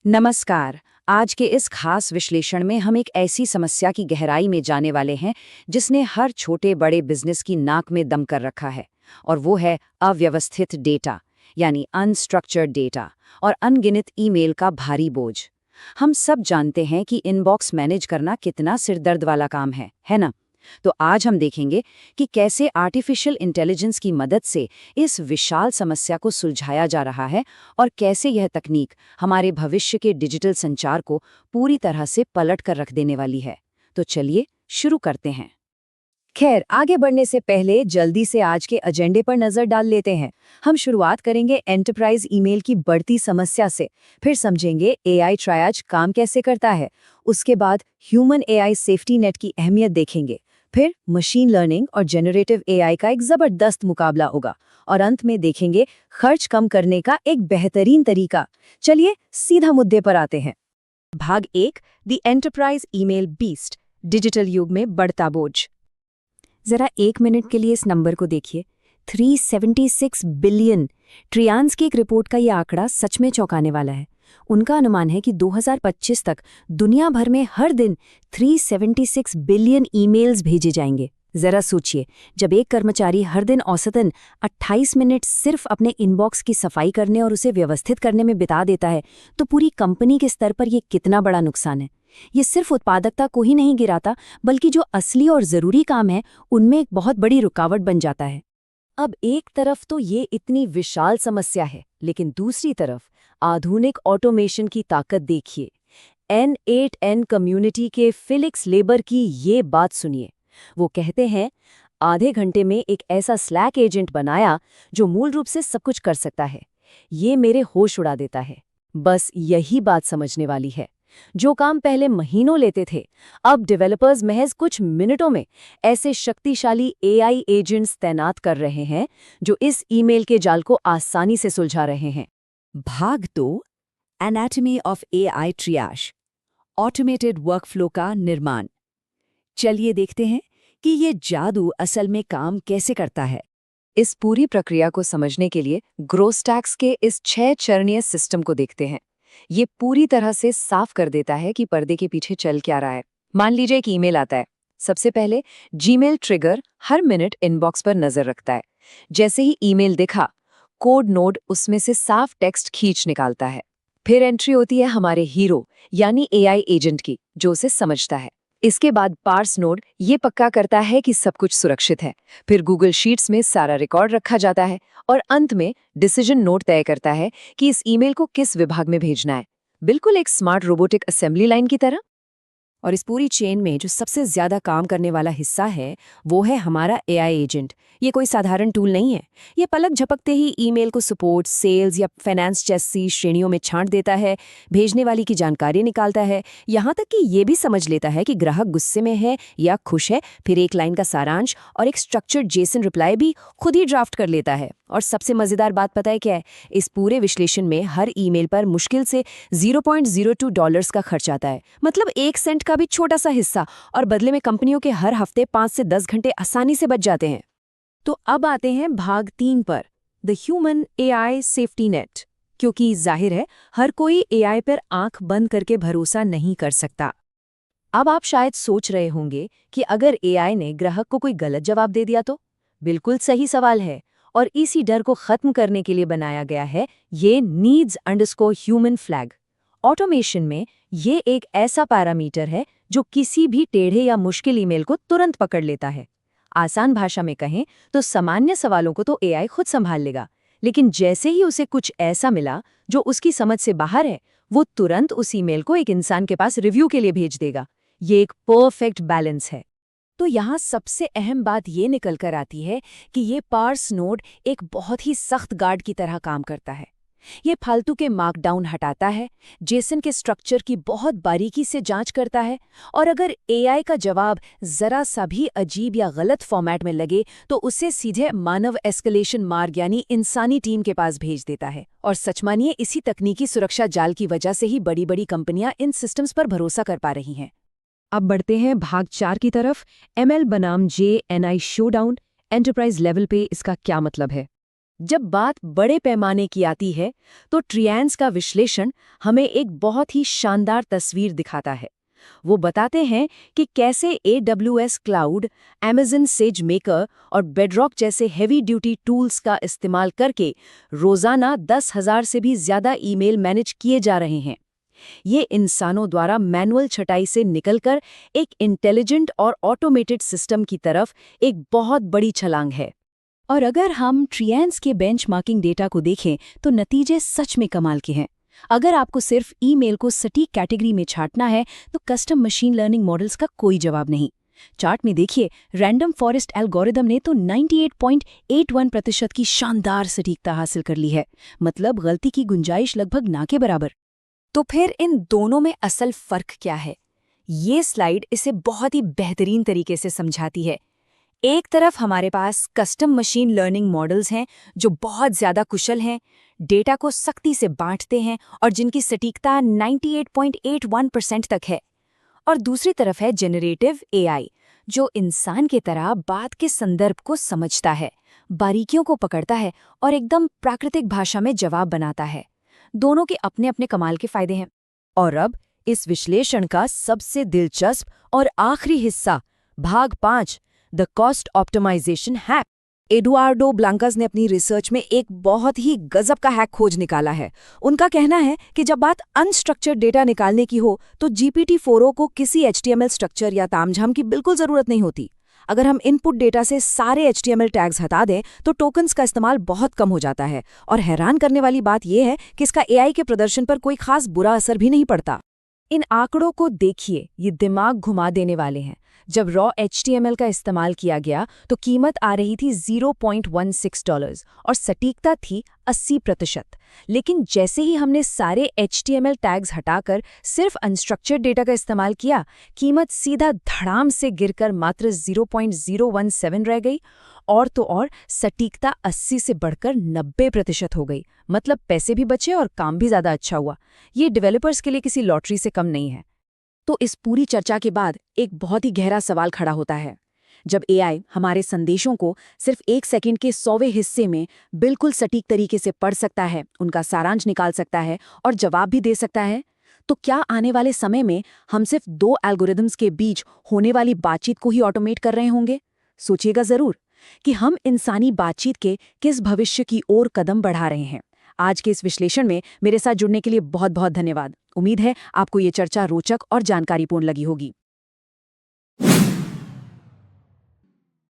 नमस्कार। आज के इस खास विश्लेषण में हम एक ऐसी समस्या की गहराई में जाने वाले हैं जिसने हर छोटे बड़े बिजनेस की नाक में दम कर रखा है। और वो है अव्यवस्थित डेटा, यानी अनस्ट्रक्चर्ड डेटा और अनगिनत ईमेल का भारी बोझ। हम सब जानते हैं कि इनबॉक्स मैनेज करना कितना सिरदर्द वाला काम है ना? तो आज हम देखेंगे कि कैसे आर्टिफिशियल इंटेलिजेंस की मदद से इस विशाल समस्या को सुलझाया जा रहा है और कैसे यह तकनीक हमारे भविष्य के डिजिटल संचार को पूरी तरह से पलट कर रख देने वाली है। तो चलिए शुरू करते हैं। खैर, आगे बढ़ने से पहले जल्दी से आज के एजेंडे पर नजर डाल लेते हैं। हम शुरुआत करेंगे एंटरप्राइज ईमेल की बढ़ती समस्या से, फिर समझेंगे एआई ट्रायज काम कैसे करता है, उसके बाद ह्यूमन एआई सेफ्टी नेट की अहमियत देखेंगे, फिर मशीन लर्निंग और जनरेटिव एआई का एक जबरदस्त मुकाबला होगा, और अंत में देखेंगे खर्च कम करने का एक बेहतरीन तरीका। चलिए सीधा मुद्दे पर आते हैं। भाग 1, the enterprise email beast, digital युग में बढ़ता बोझ। जरा 1 मिनट के लिए इस नंबर को देखिए, 376 बिलियन। ट्रियांस की एक रिपोर्ट का यह आंकड़ा सच में चौंकाने वाला है। उनका अनुमान है कि 2025 तक दुनिया भर में हर दिन 376 बिलियन ईमेल्स भेजे जाएंगे। जरा सोचिए, जब एक कर्मचारी हर दिन औसतन 28 मिनट सिर्फ अपने इनबॉक्स की सफाई करने और उसे व्यवस्थित करने में बिता देता है, तो पूरी कंपनी के स्तर पर यह कितना बड़ा नुकसान है। ये सिर्फ उत्पादकता को ही नहीं गिराता, बल्कि जो असली और जरूरी काम है उनमें एक बहुत बड़ी रुकावट बन जाता है। अब एक तरफ तो ये इतनी विशाल समस्या है, लेकिन दूसरी तरफ आधुनिक ऑटोमेशन की ताकत देखिए। N8N कम्युनिटी के फिलिक्स लेबर की ये बात सुनिए। वो कहते हैं, आधे घंटे में एक ऐसा स्लैक एजेंट बनाया जो मूल रूप से सब कुछ कर सकता है। ये मेरे होश उड़ा देता है। बस यही बात समझने वाली है। जो काम पहले महीनों लेते थे, अब डेवलपर्स महज कुछ मिनटों में ऐसे शक्तिशाली एआई एजेंट्स तैनात कर रहे हैं जो इस ईमेल के जाल को आसानी से सुलझा रहे हैं। भाग 2, anatomy of AI ट्रियाज, automated workflow का निर्माण। चलिए देखते हैं कि ये जादू असल में काम कैसे करता है। इस पूरी प्रक्रिया को समझने के लिए ग्रोस्टैक्स के इस 6 चरणीय सिस्टम को देखते हैं। ये पूरी तरह से साफ कर देता है कि पर्दे के पीछे चल क्या रहा है। मान लीजिए एक ईमेल आता है। सबसे पहले जीमेल ट्रिगर हर मिनट इनबॉक्स पर नजर रखता है। जैसे ही ईमेल दिखा, कोड नोड उसमें से साफ टेक्स्ट खींच निकालता है। फिर एंट्री होती है हमारे हीरो यानी एआई एजेंट की, जो उसे समझता है। इसके बाद पार्स नोड ये पक्का करता है कि सब कुछ सुरक्षित है। फिर गूगल शीट्स में सारा रिकॉर्ड रखा जाता है और अंत में डिसीजन नोड तय करता है कि इस ईमेल को किस विभाग में भेजना है। बिल्कुल एक स्मार्ट रोबोटिक असेंबली लाइन की तरह। और इस पूरी चेन में जो सबसे ज्यादा काम करने वाला हिस्सा है, वो है हमारा एआई एजेंट। ये कोई साधारण टूल नहीं है। ये पलक झपकते ही ईमेल को सपोर्ट, सेल्स या फाइनेंस जैसी श्रेणियों में छांट देता है, भेजने वाली की जानकारी निकालता है, यहाँ तक कि ये भी समझ लेता है कि ग्राहक गुस्से में है या खुश है। फिर एक लाइन का सारांश और एक स्ट्रक्चर्ड जेसन रिप्लाई भी खुद ही ड्राफ्ट कर लेता है। और सबसे मजेदार बात पता है क्या है? इस पूरे विश्लेषण में हर ईमेल पर मुश्किल से $0.02 का खर्च आता है, मतलब 1 सेंट का भी छोटा सा हिस्सा, और बदले में कंपनियों के हर हफ्ते 5 से 10 घंटे आसानी से बच जाते हैं। तो अब आते हैं भाग 3 पर, the human AI safety net. क्योंकि जाहिर है हर कोई एआई पर आंख बंद करके भरोसा नहीं कर सकता। अब आप शायद सोच रहे होंगे कि अगर एआई ने ग्राहक को कोई गलत जवाब दे दिया तो? बिल्कुल सही सवाल है, और इसी डर को खत्म करने के लिए बनाया गया है ये needs_human फ्लैग। ऑटोमेशन में ये एक ऐसा पैरामीटर है जो किसी भी टेढ़े या मुश्किल ईमेल को तुरंत पकड़ लेता है। आसान भाषा में कहें तो सामान्य सवालों को तो एआई खुद संभाल लेगा, लेकिन जैसे ही उसे कुछ ऐसा मिला जो उसकी समझ से बाहर है, वो तुरंत उस ईमेल को एक इंसान के पास रिव्यू के लिए भेज देगा। ये एक परफेक्ट बैलेंस है। तो यहाँ सबसे अहम बात ये निकल कर आती है कि ये पार्स नोड एक बहुत ही सख्त गार्ड की तरह काम करता है। ये फालतू के मार्कडाउन हटाता है, जेसन के स्ट्रक्चर की बहुत बारीकी से जांच करता है, और अगर एआई का जवाब जरा सा भी अजीब या गलत फॉर्मेट में लगे तो उसे सीधे मानव एस्केलेशन मार्ग यानी इंसानी टीम के पास भेज देता है। और सच मानिए, इसी तकनीकी सुरक्षा जाल की वजह से ही बड़ी बड़ी कंपनियां इन सिस्टम्स पर भरोसा कर पा रही हैं। अब बढ़ते हैं भाग 4 की तरफ, एमएल बनाम जेएनआई शोडाउन। एंटरप्राइज लेवल पे इसका क्या मतलब है? जब बात बड़े पैमाने की आती है तो ट्रियंस का विश्लेषण हमें एक बहुत ही शानदार तस्वीर दिखाता है। वो बताते हैं कि कैसे AWS क्लाउड, Amazon SageMaker और बेडरॉक जैसे हेवी ड्यूटी टूल्स का इस्तेमाल करके रोजाना 10,000 से भी ज्यादा ईमेल मैनेज किए जा रहे हैं। ये इंसानों द्वारा मैनुअल छटाई से निकलकर एक इंटेलिजेंट और ऑटोमेटेड सिस्टम की तरफ एक बहुत बड़ी छलांग है। और अगर हम ट्रियंस के बेंचमार्किंग डेटा को देखें तो नतीजे सच में कमाल के हैं। अगर आपको सिर्फ ईमेल को सटीक कैटेगरी में छांटना है तो कस्टम मशीन लर्निंग मॉडल्स का कोई जवाब नहीं। चार्ट में देखिए, रैंडम फॉरेस्ट एल्गोरिदम ने तो 98.81% की शानदार सटीकता हासिल कर ली है, मतलब गलती की गुंजाइश लगभग ना के बराबर। तो फिर इन दोनों में असल फर्क क्या है? ये स्लाइड इसे बहुत ही बेहतरीन तरीके से समझाती है। एक तरफ हमारे पास कस्टम मशीन लर्निंग मॉडल्स हैं जो बहुत ज्यादा कुशल हैं, डेटा को सख्ती से बांटते हैं और जिनकी सटीकता 98.81% तक है। और दूसरी तरफ है जेनरेटिव AI, जो इंसान की तरह बात के संदर्भ को समझता है, बारीकियों को पकड़ता है और एकदम प्राकृतिक भाषा में जवाब बनाता है। दोनों के अपने अपने कमाल के फायदे हैं। और अब इस विश्लेषण का सबसे दिलचस्प और आखिरी हिस्सा, भाग 5, the cost optimization hack. Eduardo Blancas ने अपनी रिसर्च में एक बहुत ही गजब का हैक खोज निकाला है। उनका कहना है कि जब बात अनस्ट्रक्चर्ड डेटा निकालने की हो तो GPT-4o को किसी HTML स्ट्रक्चर या तामझाम की बिल्कुल जरूरत नहीं होती। अगर हम इनपुट डेटा से सारे HTML टैग्स हटा दें तो टोकन्स का इस्तेमाल बहुत कम हो जाता है। और हैरान करने वाली बात यह है कि इसका AI के प्रदर्शन पर कोई खास बुरा असर भी नहीं पड़ता। इन आंकड़ों को देखिए, ये दिमाग घुमा देने वाले हैं। जब रॉ HTML का इस्तेमाल किया गया तो कीमत आ रही थी $0.16 और सटीकता थी 80%। लेकिन जैसे ही हमने सारे HTML टैग्स हटाकर सिर्फ अनस्ट्रक्चर्ड डेटा का इस्तेमाल किया, कीमत सीधा धड़ाम से गिरकर मात्र 0.017 रह गई। और तो और सटीकता 80 से बढ़कर 90% हो गई। मतलब पैसे भी बचे और काम भी ज़्यादा अच्छा हुआ। ये डेवलपर्स के लिए किसी लॉटरी से कम नहीं है। तो इस पूरी चर्चा के बाद एक बहुत ही गहरा सवाल खड़ा होता है। जब AI हमारे संदेशों को सिर्फ 1 सेकंड के 100वें हिस्से में बिल्कुल सटीक तरीके से पढ़ सकता है, उनका सारांश निकाल सकता है और जवाब भी दे सकता है, तो क्या आने वाले समय में हम सिर्फ 2 एल्गोरिदम्स के बीच होने वाली बातचीत को ही ऑटोमेट कर रहे होंगे? सोचिएगा जरूर कि हम इंसानी बातचीत के किस भविष्य की ओर कदम बढ़ा रहे हैं। आज के इस विश्लेषण में मेरे साथ जुड़ने के लिए बहुत बहुत धन्यवाद। उम्मीद है आपको ये चर्चा रोचक और जानकारीपूर्ण लगी होगी।